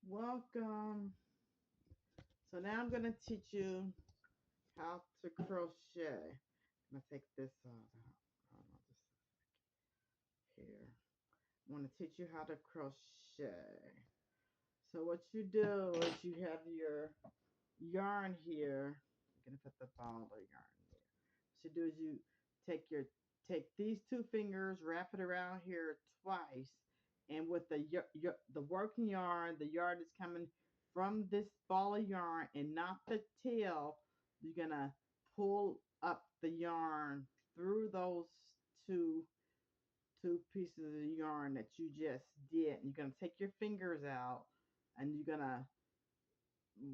Welcome. So now I'm going to teach you how to crochet. I'm going to take this off. Hold on just here. I want to teach you how to crochet. So what you do is you have your yarn here. I'm going to put the ball of yarn there. What you do is you take your take these two fingers, wrap it around here twice, and with the working yarn, the yarn is coming from this ball of yarn and not the tail. You're gonna pull up the yarn through those two two pieces of yarn that you just did. And you're gonna take your fingers out, and you're gonna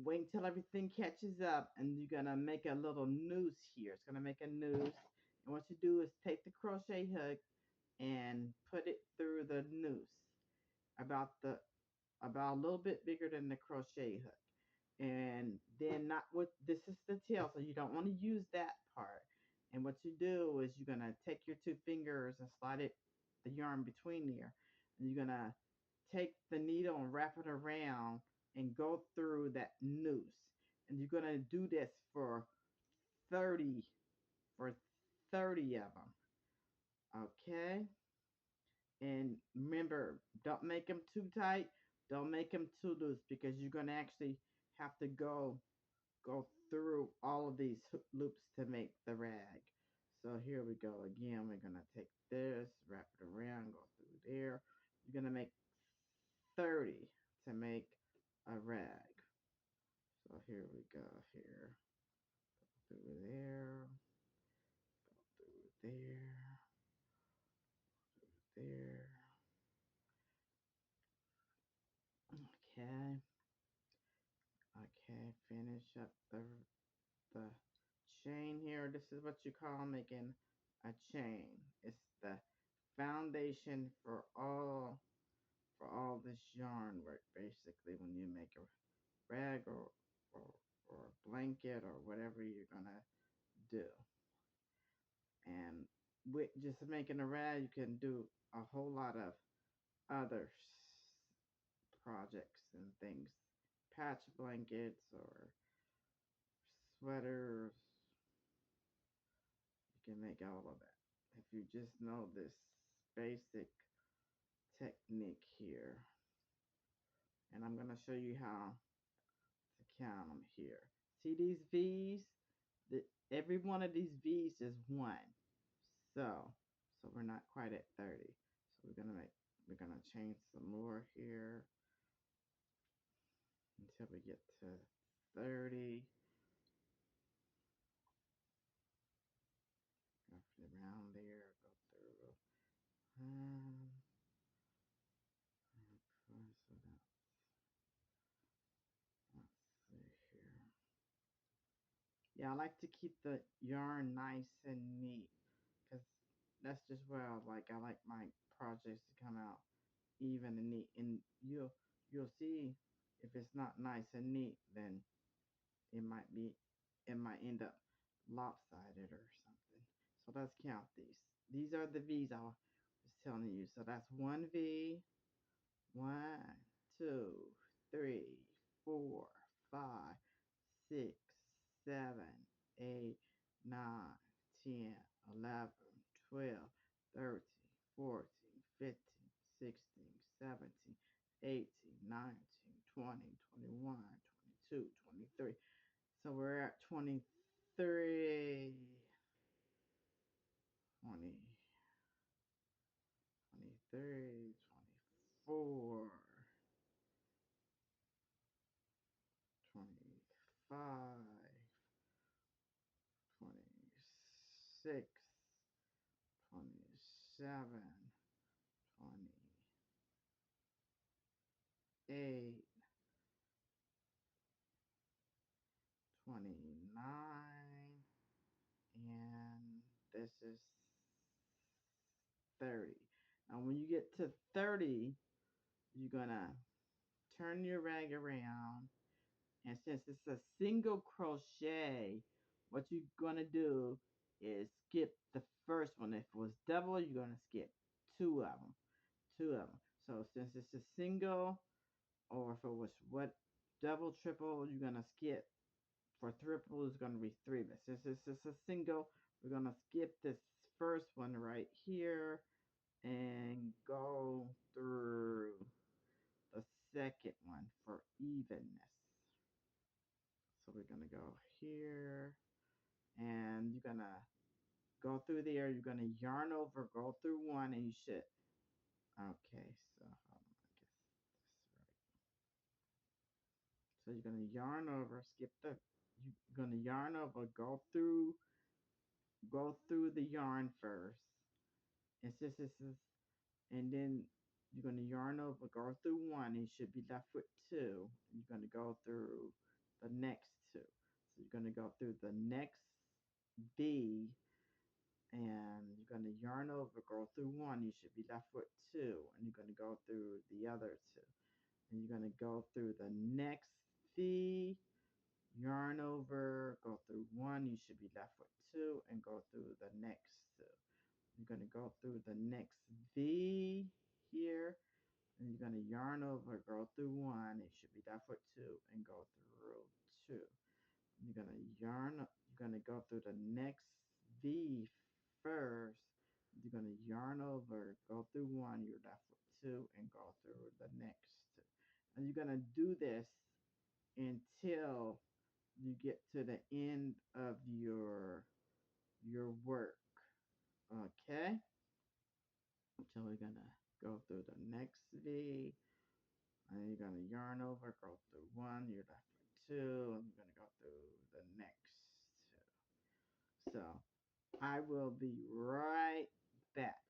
wait until everything catches up, and you're gonna make a little noose here. It's gonna make a noose, and what you do is take the crochet hook and put it through the noose about the about a little bit bigger than the crochet hook. And then not with this is the tail, so you don't want to use that part. And what you do is you're gonna take your two fingers and slide it the yarn between there, and you're gonna take the needle and wrap it around and go through that noose. And you're gonna do this 30 for 30 of them. Okay? And remember, don't make them too tight. Don't make them too loose because you're gonna actually have to go through all of these loops to make the rag. So here we go again. We're gonna take this, wrap it around, go through there. You're gonna make 30 to make a rag. So here we go here. Go through there, go through there, there. Okay. Okay, finish up the chain here. This is what you call making a chain. It's the foundation for all this yarn work basically when you make a rag or, or a blanket or whatever you're gonna do. And with just making a rag you can do a whole lot of other projects and things. Patch blankets or sweaters. You can make all of that if you just know this basic technique here. And I'm going to show you how to count them here. See these V's? Every one of these V's is one. So we're not quite at 30. So we're gonna change some more here until we get to 30. Go around there, go through. Um, so let's see here. Yeah, I like to keep the yarn nice and neat because that's just where I like my projects to come out even and neat. And you'll see if it's not nice and neat, then it might be it might end up lopsided or something. So let's count these. These are the V's I was telling you. So that's one V, one, two, three, four, five, six, 7, 8, 9, 10, 11, 12, 13, 14, 15, 16, 17, 18, 19, 20, 21, 22, 23. So we're at 23, 20, 23, 24, 25, 26, 27, 28, 29, and this is 30. Now when you get to 30, you're gonna turn your rag around, and since it's a single crochet, what you're gonna do is skip the first one. If it was double, you're gonna skip two of them. So since it's a single or if it was what double, triple, you're gonna skip. For triple is gonna be three, but since this is a single, we're gonna skip this first one right here and go through the second one for evenness. So we're gonna go here and you're gonna go through there, you're gonna yarn over, go through one, and you should. Okay, so hold on, I guess this right. So you're gonna yarn over, skip the. You're gonna yarn over, go through the yarn first, and and then you're gonna yarn over, go through one, and you should be left with two. And you're gonna go through the next two. So you're gonna go through the next V, and you're gonna yarn over, go through one. You should be left with two, and you're gonna go through the other two, and you're gonna go through the next V, yarn over, go through one. You should be left with two, and go through the next two. You're going to go through the next V here, and you're going to yarn over, go through one. It should be left with two, and go through two. You're going to you're going to go through the next V first. You're going to yarn over, go through one. You're left with two, and go through the next two. And you're going to do this until you get to the end of your work. Okay? So we're gonna go through the next V, and you're gonna yarn over, go through one, you're left with two, and you're gonna go through the next two. So I will be right back.